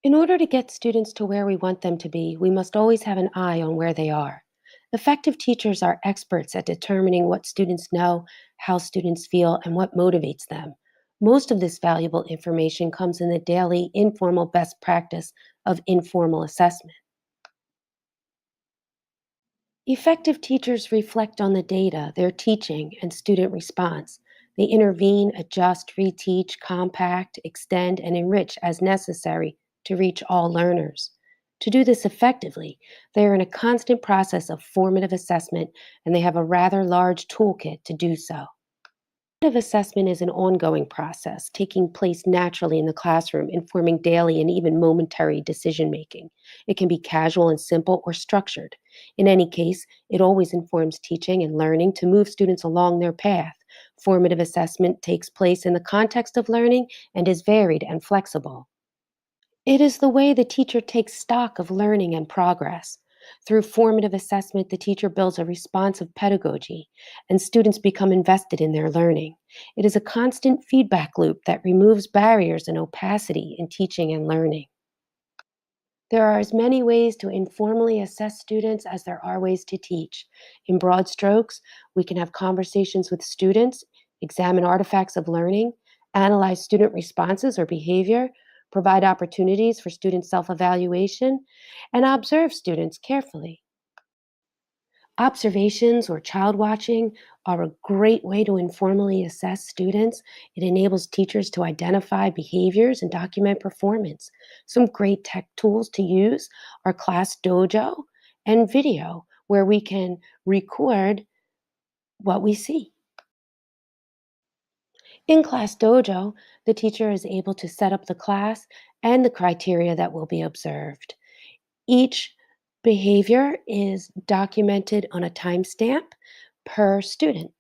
In order to get students to where we want them to be, we must always have an eye on where they are. Effective teachers are experts at determining what students know, how students feel, and what motivates them. Most of this valuable information comes in the daily informal best practice of informal assessment. Effective teachers reflect on the data, their teaching, and student response. They intervene, adjust, reteach, compact, extend, and enrich as necessary to reach all learners. To do this effectively, they are in a constant process of formative assessment and they have a rather large toolkit to do so. Formative assessment is an ongoing process taking place naturally in the classroom, informing daily and even momentary decision making. It can be casual and simple or structured. In any case, it always informs teaching and learning to move students along their path. Formative assessment takes place in the context of learning and is varied and flexible. It is the way the teacher takes stock of learning and progress. Through formative assessment, the teacher builds a responsive pedagogy, and students become invested in their learning. It is a constant feedback loop that removes barriers and opacity in teaching and learning. There are as many ways to informally assess students as there are ways to teach. In broad strokes, we can have conversations with students, examine artifacts of learning, analyze student responses or behavior, provide opportunities for student self evaluation, and observe students carefully. Observations or child watching are a great way to informally assess students. It enables teachers to identify behaviors and document performance. Some great tech tools to use are Class Dojo and video, where we can record what we see. In Class Dojo, the teacher is able to set up the class and the criteria that will be observed. Each behavior is documented on a timestamp per student.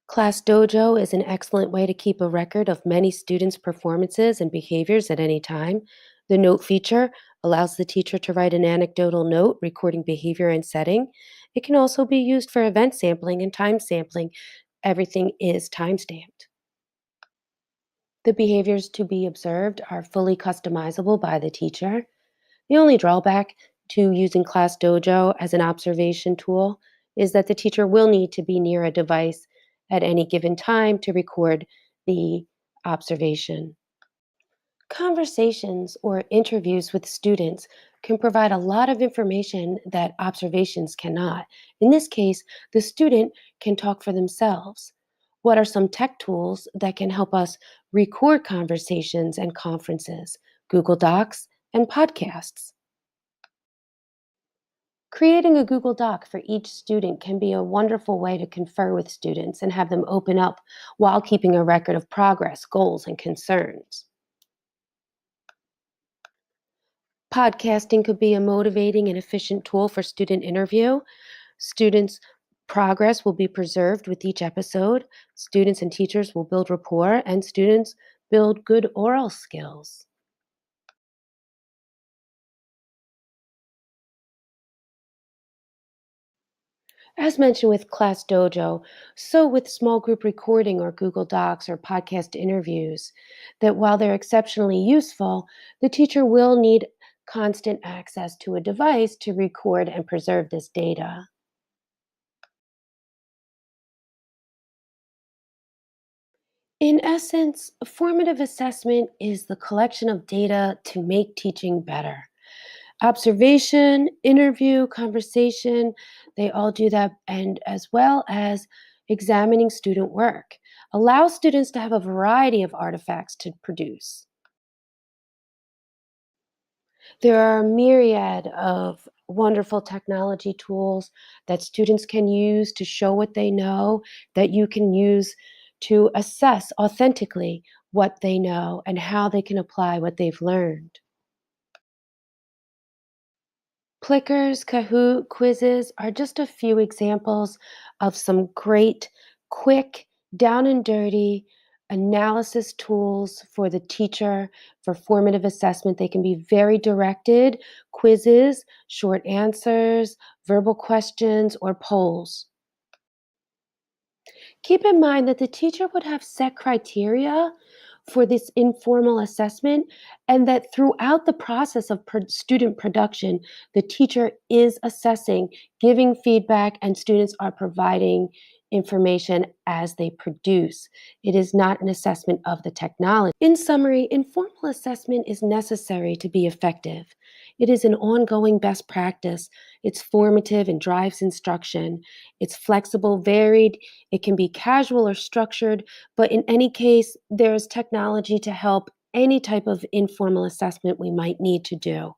Class Dojo is an excellent way to keep a record of many students' performances and behaviors at any time. The note feature allows the teacher to write an anecdotal note recording behavior and setting. It can also be used for event sampling and time sampling. Everything is timestamped. The behaviors to be observed are fully customizable by the teacher. The only drawback to using Class Dojo as an observation tool is that the teacher will need to be near a device at any given time to record the observation. Conversations or interviews with students can provide a lot of information that observations cannot. In this case, the student can talk for themselves. What are some tech tools that can help us record conversations and conferences? Google Docs and podcasts. Creating a Google Doc for each student can be a wonderful way to confer with students and have them open up while keeping a record of progress, goals, and concerns. Podcasting could be a motivating and efficient tool for student interview. Students' progress will be preserved with each episode. Students and teachers will build rapport, and students build good oral skills. As mentioned with Class Dojo, so with small group recording or Google Docs or podcast interviews, that while they're exceptionally useful, the teacher will need constant access to a device to record and preserve this data. In essence, formative assessment is the collection of data to make teaching better. Observation, interview, conversation, they all do that, and as well as examining student work. Allow students to have a variety of artifacts to produce. There are a myriad of wonderful technology tools that students can use to show what they know, that you can use to assess authentically what they know and how they can apply what they've learned. Clickers, Kahoot, quizzes are just a few examples of some great, quick, down and dirty analysis tools for the teacher for formative assessment. They can be very directed quizzes, short answers, verbal questions, or polls. Keep in mind that the teacher would have set criteria for this informal assessment, and that throughout the process of student production, the teacher is assessing, giving feedback, and students are providing information as they produce. It is not an assessment of the technology. In summary, informal assessment is necessary to be effective. It is an ongoing best practice. It's formative and drives instruction. It's flexible, varied, it can be casual or structured, but in any case, there's technology to help any type of informal assessment we might need to do.